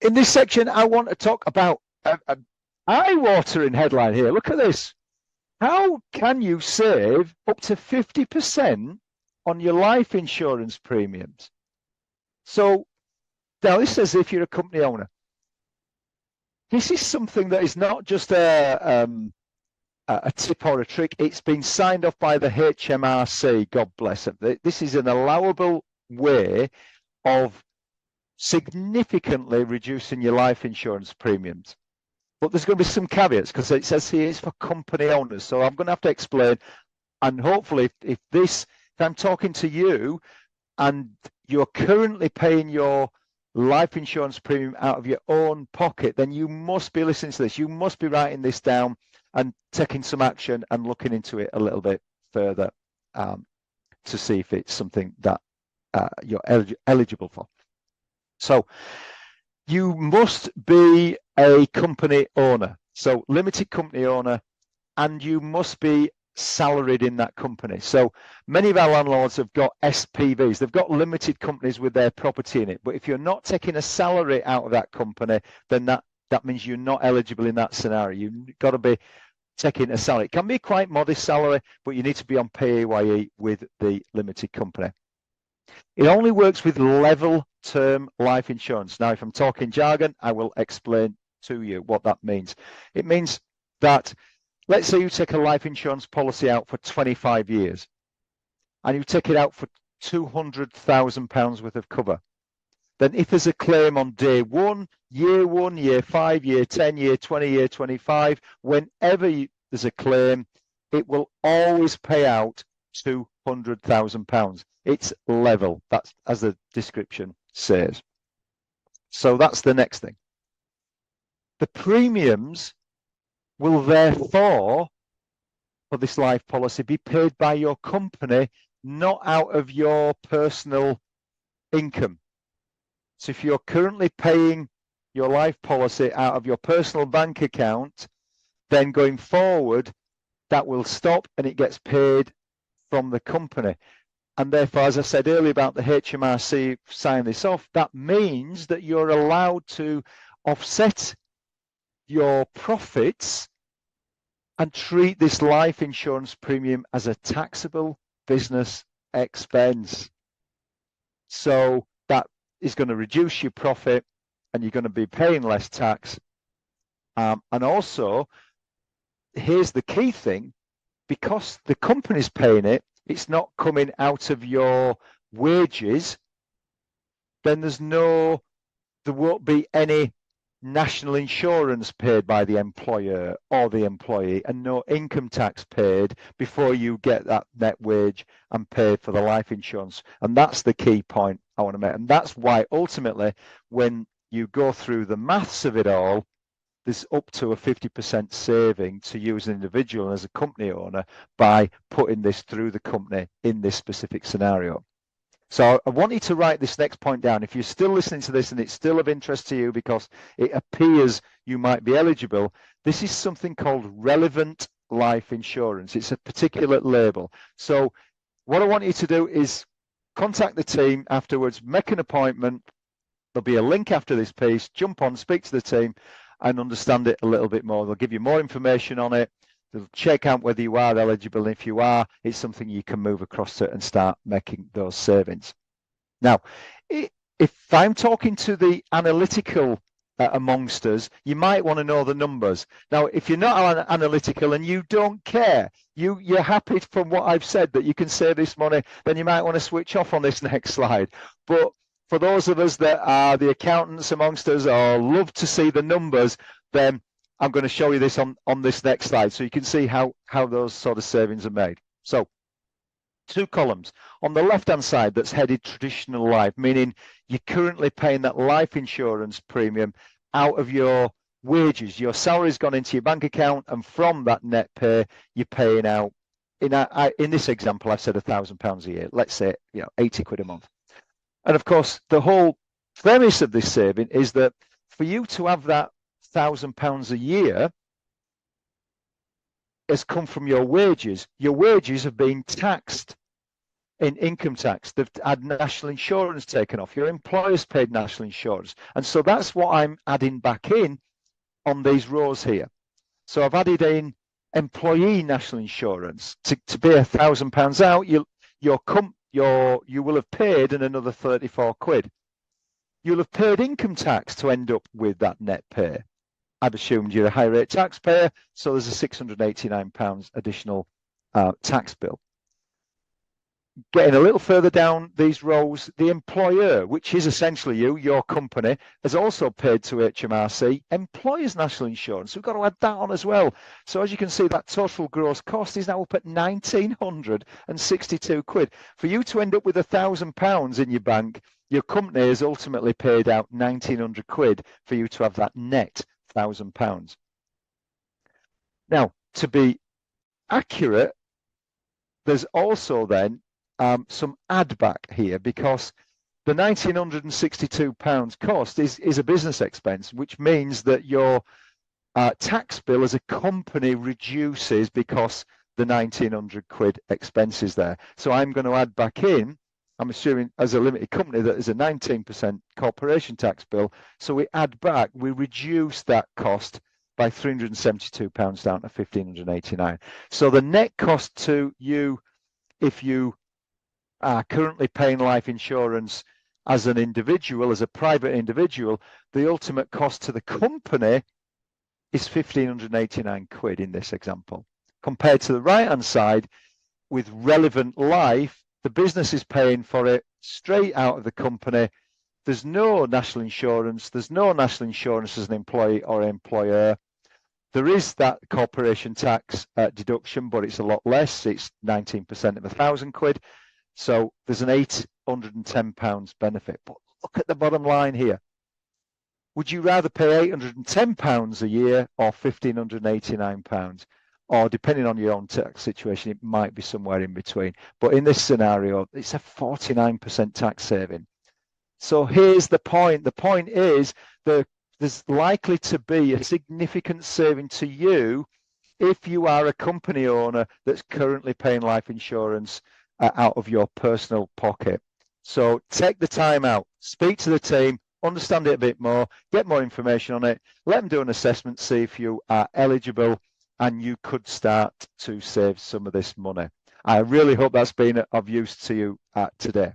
In this section, I want to talk about an eye-watering headline here. Look at this. How can you save up to 50% on your life insurance premiums? So now this says if you're a company owner. This is something that is not just a tip or a trick. It's been signed off by the HMRC, God bless them. This is an allowable way of significantly reducing your life insurance premiums. But there's going to be some caveats because it says here it's for company owners. So I'm going to have to explain. And hopefully, if I'm talking to you and you're currently paying your life insurance premium out of your own pocket, then you must be listening to this. You must be writing this down and taking some action and looking into it a little bit further to see if it's something that you're eligible for. So you must be a company owner, so limited company owner, and you must be salaried in that company. So many of our landlords have got SPVs. They've got limited companies with their property in it. But if you're not taking a salary out of that company, then that means you're not eligible in that scenario. You've got to be taking a salary. It can be quite modest salary, but you need to be on PAYE with the limited company. It only works with level term life insurance. Now, if I'm talking jargon, I will explain to you what that means. It means that, let's say you take a life insurance policy out for 25 years and you take it out for £200,000 worth of cover. Then if there's a claim on day 1, year 5, year 10, year 20, year 25, whenever there's a claim, it will always pay out £200,000. It's level. That's as the description says. So that's the next thing. The premiums will therefore, for this life policy, be paid by your company, not out of your personal income. So if you're currently paying your life policy out of your personal bank account, then going forward, that will stop and it gets paid from the company. And therefore, as I said earlier about the HMRC signing this off, that means that you're allowed to offset your profits and treat this life insurance premium as a taxable business expense. So that is going to reduce your profit and you're going to be paying less tax. And also, here's the key thing, because the company's paying it, it's not coming out of your wages, then there won't be any national insurance paid by the employer or the employee and no income tax paid before you get that net wage and pay for the life insurance. And that's the key point I want to make. And that's why ultimately when you go through the maths of it all, there's up to a 50% saving to you as an individual and as a company owner by putting this through the company in this specific scenario. So I want you to write this next point down. If you're still listening to this and it's still of interest to you because it appears you might be eligible, this is something called relevant life insurance. It's a particular label. So what I want you to do is contact the team afterwards, make an appointment. There'll be a link after this piece. Jump on, speak to the team and understand it a little bit more. They'll give you more information on it. They'll check out whether you are eligible. And if you are, it's something you can move across to and start making those savings. Now, if I'm talking to the analytical amongst us, you might want to know the numbers. Now, if you're not analytical and you don't care, you're happy from what I've said that you can save this money, then you might want to switch off on this next slide. But for those of us that are the accountants amongst us or love to see the numbers, then I'm going to show you this on this next slide so you can see how those sort of savings are made. So 2 columns. On the left-hand side that's headed traditional life, meaning you're currently paying that life insurance premium out of your wages. Your salary's gone into your bank account and from that net pay, you're paying out, in this example, I've said £1,000 a year. Let's say 80 quid a month. And of course, the whole premise of this saving is that for you to have that £1,000 a year has come from your wages. Your wages have been taxed. in income tax. They've had national insurance taken off. Your employer's paid national insurance. And so that's what I'm adding back in on these rows here. So I've added in employee national insurance to be £1,000 out. You will have paid in another 34 quid. You'll have paid income tax to end up with that net pay. I've assumed you're a high rate taxpayer, so there's a £689 additional tax bill. Getting a little further down these rows, the employer, which is essentially you, your company, has also paid to HMRC employers' national insurance. We've got to add that on as well. So as you can see, that total gross cost is now up at 1,962 quid. For you to end up with £1,000 in your bank, your company has ultimately paid out 1,900 quid for you to have that net £1,000. Now, to be accurate, there's also then some add back here, because the £1,962 cost is a business expense, which means that your tax bill as a company reduces because the 1,900 quid expense is there. So I'm going to add back in, I'm assuming as a limited company, that is a 19% corporation tax bill. So we add back, we reduce that cost by £372 down to £1,589. So the net cost to you, if you are currently paying life insurance as an individual, as a private individual, the ultimate cost to the company is 1,589 quid in this example. Compared to the right-hand side, with relevant life, the business is paying for it straight out of the company. There's no national insurance. There's no national insurance as an employee or employer. There is that corporation tax deduction, but it's a lot less. It's 19% of £1,000. So there's an £810 benefit. But look at the bottom line here. Would you rather pay £810 a year or £1,589? Or depending on your own tax situation, it might be somewhere in between. But in this scenario, it's a 49% tax saving. So here's the point. The point is that there's likely to be a significant saving to you if you are a company owner that's currently paying life insurance out of your personal pocket. So take the time out, speak to the team, understand it a bit more, get more information on it, let them do an assessment, see if you are eligible, and you could start to save some of this money. I really hope that's been of use to you today.